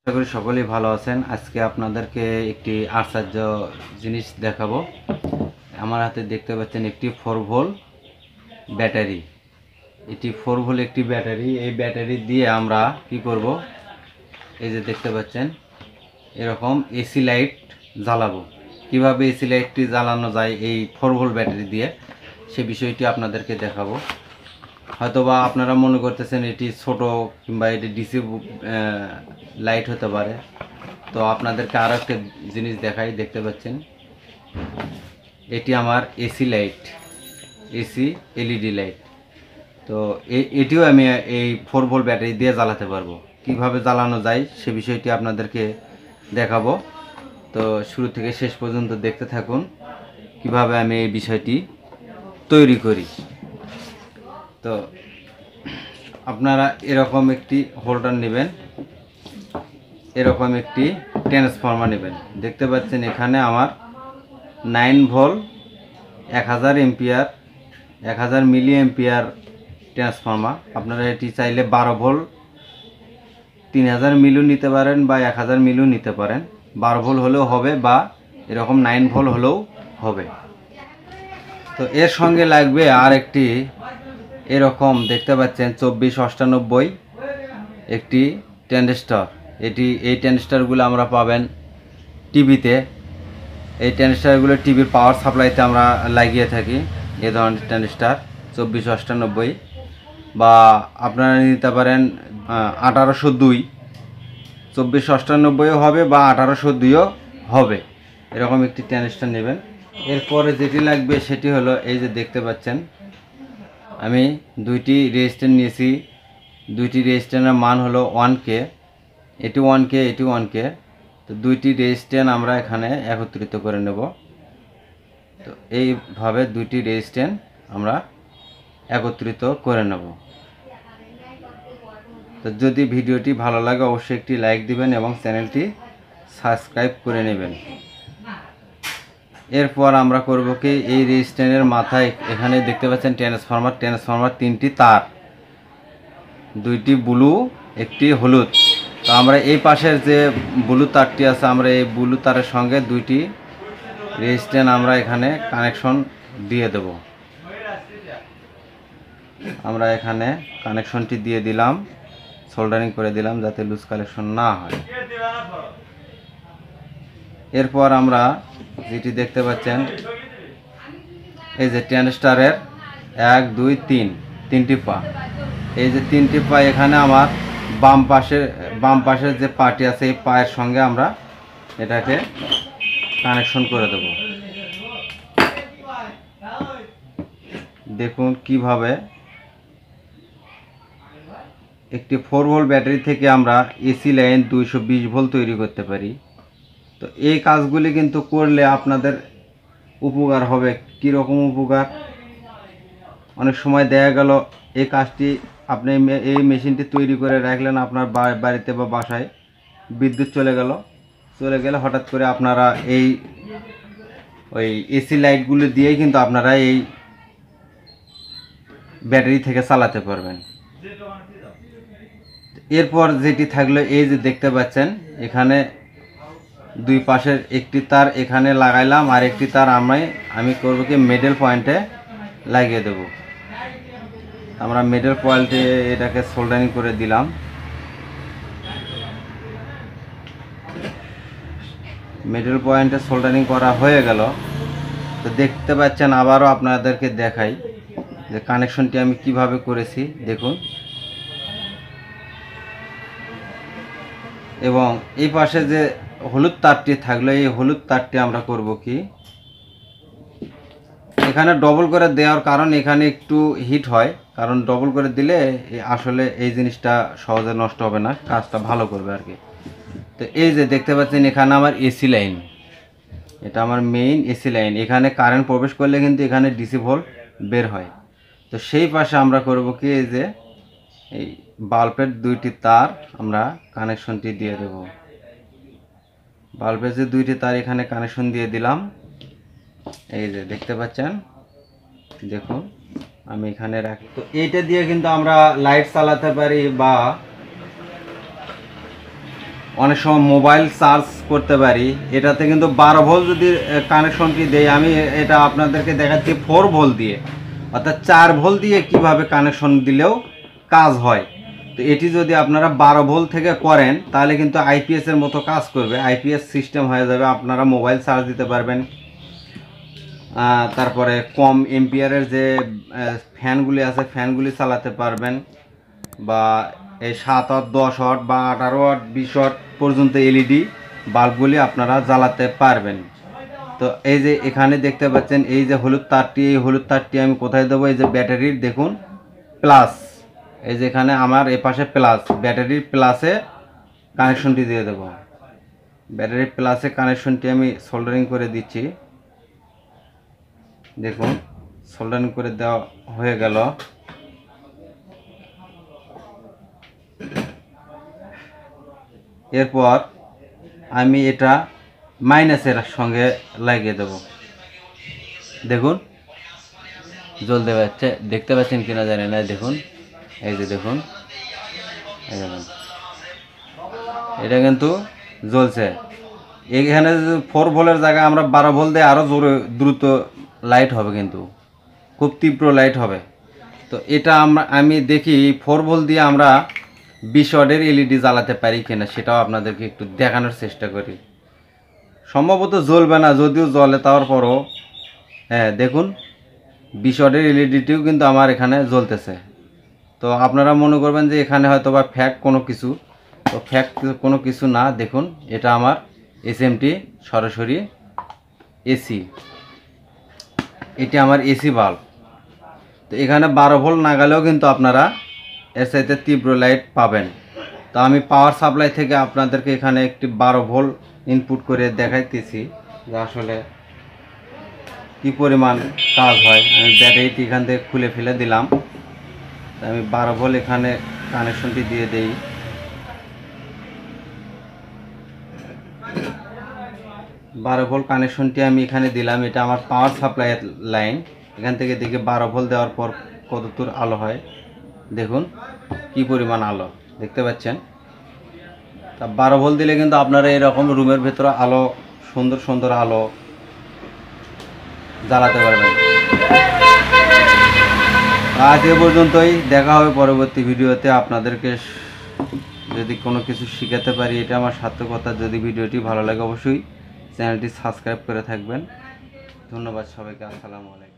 আশা করি সকলেই ভালো আছেন। আজকে আপনাদেরকে একটি আশ্চর্য জিনিস দেখাবো। আমার হাতে দেখতে পাচ্ছেন একটি 4 ভোল্ট ব্যাটারি। এটি 4 ভোল্ট একটি ব্যাটারি। এই ব্যাটারি দিয়ে আমরা কি করব, এই যে দেখতে পাচ্ছেন এরকম এসি লাইট জ্বালাবো। কিভাবে এসি লাইটটি জ্বালানো যায় এই 4 ভোল্ট ব্যাটারি দিয়ে, সে বিষয়টি আপনাদেরকে দেখাবো। হয়তোবা আপনারা মনে করতেছেন এটি ছোট কিংবা এটি ডিসি লাইট হতে পারে। তো আপনাদেরকে আরও একটা জিনিস দেখাই। দেখতে পাচ্ছেন এটি আমার AC light, AC LED light. তো এটিও আমি এই 4 ভোল্ট ব্যাটারি দিয়ে জ্বালাতে পারবো। কিভাবে জ্বালানো যায় সে বিষয়টি আপনাদেরকে দেখাবো। তো শুরু থেকে শেষ পর্যন্ত দেখতে থাকুন কিভাবে আমি এই বিষয়টি তৈরি করি। তো আপনারা এরকম একটি হোল্ডার নেবেন, এরকম একটি ট্রান্সফর্মার নেবেন। দেখতে পাচ্ছেন এখানে আমার 9 volt 1000 ampere 1000 milliampere transformer. আপনারা এটি চাইলে 12 ভোল্ট 3000 মিলিও নিতে পারেন বা 1000 মিলিও নিতে পারেন। 12 ভোল্ট হলেও হবে বা এরকম 9 ভোল্ট হলেও হবে। তো এর সঙ্গে লাগবে আর একটি এরকম দেখতে পাচ্ছেন 2498 একটি ট্রানজিস্টর। এই ট্রানজিস্টরগুলো আমরা পাবেন টিভিতে। এই ট্রানজিস্টরগুলো টিভির পাওয়ার সাপ্লাইতে আমরা লাগিয়ে থাকি। এই ধরনের ট্রানজিস্টর 2498 বা আপনারা নিতে পারেন 1802। 2498ও হবে বা 1802ও হবে, এরকম একটি ট্রানজিস্টর নেবেন। এরপরে যেটি লাগবে সেটি হলো এই যে দেখতে পাচ্ছেন আমি দুইটি রেজিস্ট্যান্ট নিয়েছি। দুইটি রেজিস্ট্যান্টের মান হলো 1K, এটি 1K, এটি 1K। তো দুইটি রেজিস্ট্যান্ট আমরা এখানে একত্রিত করে নেব। তো এইভাবে দুইটি রেজিস্ট্যান্ট আমরা একত্রিত করে নেব। তো যদি ভিডিওটি ভালো লাগে অবশ্যই একটি লাইক দিবেন এবং চ্যানেলটি সাবস্ক্রাইব করে নেবেন। এরপর আমরা করব কি, এই রেজিস্ট্যান্টের মাথায় এখানে দেখতে পাচ্ছেন ট্রান্সফর্মার 3টি তার, দুইটি ব্লু একটি হলুদ। তো আমরা এই পাশের যে ব্লু তারটি আছে, আমরা এই ব্লু তারের সঙ্গে দুইটি রেজিস্ট্যান্ট আমরা এখানে কানেকশন দিয়ে দেব। আমরা এখানে কানেকশনটি দিয়ে দিলাম, সোল্ডারিং করে দিলাম যাতে লুজ কানেকশন না হয়। এরপর আমরা যেটি দেখতে পাচ্ছেন এই যে ট্রানজিস্টরের 1 2 3 তিনটি পা। এই যে তিনটি পা এখানে আমার বাম পাশের যে পাটি আছে এই পায়ের সঙ্গে আমরা এটাকে কানেকশন করে দেব। দেখুন কিভাবে একটি 4 ভোল্ট ব্যাটারি থেকে আমরা এসি লাইন 220 ভোল্ট তৈরি করতে পারি। তো এই কাজগুলি কিন্তু করলে আপনাদের উপকার হবে। কীরকম উপকার? অনেক সময় দেখা গেল এই কাজটি আপনি এই মেশিনটি তৈরি করে রাখলেন আপনার বাড়িতে বা বাসায়, বিদ্যুৎ চলে গেলে হঠাৎ করে আপনারা ওই এসি লাইটগুলো দিয়েই কিন্তু আপনারা এই ব্যাটারি থেকে চালাতে পারবেন। এরপর যেটি থাকলো এই যে দেখতে পাচ্ছেন এখানে দুই পাশের একটি তার এখানে লাগাইলাম, আর একটি তার আমি করব কি মিডল পয়েন্টে লাগিয়ে দেব। আমরা মিডল পয়েন্টে এটাকে সোল্ডারিং করে দিলাম। মিডল পয়েন্টে সোল্ডারিং করা হয়ে গেল। তো দেখতে পাচ্ছেন, আবারও আপনাদেরকে দেখাই যে কানেকশনটি আমি কিভাবে করেছি। দেখুন, এবং এই পাশে যে হলুদ তারটি থাকলো এই হলুদ তারটি আমরা করব কি, এখানে ডবল করে দেওয়ার কারণ এখানে একটু হিট হয়, কারণ ডবল করে দিলে আসলে এই জিনিসটা সহজে নষ্ট হবে না, কাজটা ভালো করবে আর কি। তো এই যে দেখতে পাচ্ছেন এখানে আমার এসি লাইন, এটা আমার মেইন এসি লাইন। এখানে কারেন্ট প্রবেশ করলে কিন্তু এখানে ডিসি ভোল্ট বের হয়। তো সেই পাশে আমরা করব কি, এই যে এই বাল্বের দুইটি তার আমরা কানেকশনটি দিয়ে দেব। বাল্বের যে দুইটি তার এখানে কানেকশন দিয়ে দিলাম। এই যে দেখতে পাচ্ছেন, দেখুন আমি এখানে রাখি। তো এইটা দিয়ে কিন্তু আমরা লাইট চালাতে পারি বা অনেক সময় মোবাইল চার্জ করতে পারি। এটাতে কিন্তু 12 ভোল্ট যদি কানেকশনটি দেই, আমি এটা আপনাদেরকে দেখাচ্ছি 4 ভোল্ট দিয়ে, অর্থাৎ 4 ভোল্ট দিয়ে কিভাবে কানেকশন দিলেও কাজ হয়। তো এটি যদি আপনারা 12 ভোল্ট থেকে করেন তাহলে কিন্তু আইপিএস এর মতো কাজ করবে, আইপিএস সিস্টেম হয়ে যাবে। আপনারা মোবাইল চার্জ দিতে পারবেন, তারপরে কম এম্পিয়ারের যে ফ্যানগুলি আছে ফ্যানগুলি চালাতে পারবেন, বা এই 7 ওয়াট 10 ওয়াট বা 18 ওয়াট 20 ওয়াট পর্যন্ত এলইডি বাল্বগুলি আপনারা জ্বালাতে পারবেন। তো এই যে এখানে দেখতে পাচ্ছেন এই যে হলুদ তারটি, এই হলুদ তারটি আমি কোথায় দেবো? এই যে ব্যাটারির দেখুন প্লাস, এই যে এখানে আমার এপাশে প্লাস, ব্যাটারির প্লাসে কানেকশনটি দিয়ে দেবো। ব্যাটারির প্লাসে কানেকশনটি আমি সোল্ডারিং করে দিচ্ছি। দেখুন সোল্ডারিং করে দেওয়া হয়ে গেল। এরপর আমি এটা মাইনাসের সঙ্গে লাগিয়ে দেব। দেখুন জ্বলতে পারছে, দেখতে পাচ্ছেন কিনা জানি না। দেখুন এই যে দেখুন, এই দেখুন এটা কিন্তু জ্বলছে। এখানে 4 ভোল্টের জায়গায় আমরা 12 ভোল্ট দিয়ে আরও জোরে দ্রুত লাইট হবে, কিন্তু খুব তীব্র লাইট হবে। তো এটা আমি দেখি 4 ভোল্ট দিয়ে আমরা 20 ওয়াটের এলইডি জ্বালাতে পারি কিনা, সেটাও আপনাদেরকে একটু দেখানোর চেষ্টা করি। সম্ভবত জ্বলবে না, যদিও জ্বলে তারপরও হ্যাঁ দেখুন 20 ওয়াটের এলইডিটিও কিন্তু আমার এখানে জ্বলতেছে। তো আপনারা মনে করবেন যে এখানে হয়তো বা ফ্যাক কোনো কিছু, তো ফ্যাক কোনো কিছু না। দেখুন এটা আমার এসএমটি সরাসরি এসি, এটি আমার এসি বাল্ব। তো এখানে 12 ভোল্ট না গেলেও কিন্তু আপনারা এর সাথে তীব্র লাইট পাবেন। তো আমি পাওয়ার সাপ্লাই থেকে আপনাদেরকে এখানে একটি 12 ভোল্ট ইনপুট করে দেখাইতেছি যে আসলে কি পরিমাণ কাজ হয়। আমি ব্যাটারিটি এখান থেকে খুলে ফেলে দিলাম। আমি 12 ভোল্ট এখানে কানেকশনটি দিয়ে দেই। বারো ভোল্ট কানেকশনটি আমি এখানে দিলাম, এটা আমার পাওয়ার সাপ্লাইয়ের লাইন। এখান থেকে দেখে 12 ভোল্ট দেওয়ার পর কতদূর আলো হয়, দেখুন কি পরিমাণ আলো দেখতে পাচ্ছেন। তা 12 ভোল্ট দিলে কিন্তু আপনারা এরকম রুমের ভেতরে আলো, সুন্দর সুন্দর আলো জ্বালাতে পারবেন। আজ এ পর্যন্তই, দেখা হবে পরবর্তী ভিডিওতে। আপনাদেরকে যদি কোনো কিছু শিখাতে পারি এটা আমার সার্থকতা। যদি ভিডিওটি ভালো লাগে অবশ্যই চ্যানেলটি সাবস্ক্রাইব করে থাকবেন। ধন্যবাদ সবাইকে, আসসালামু আলাইকুম।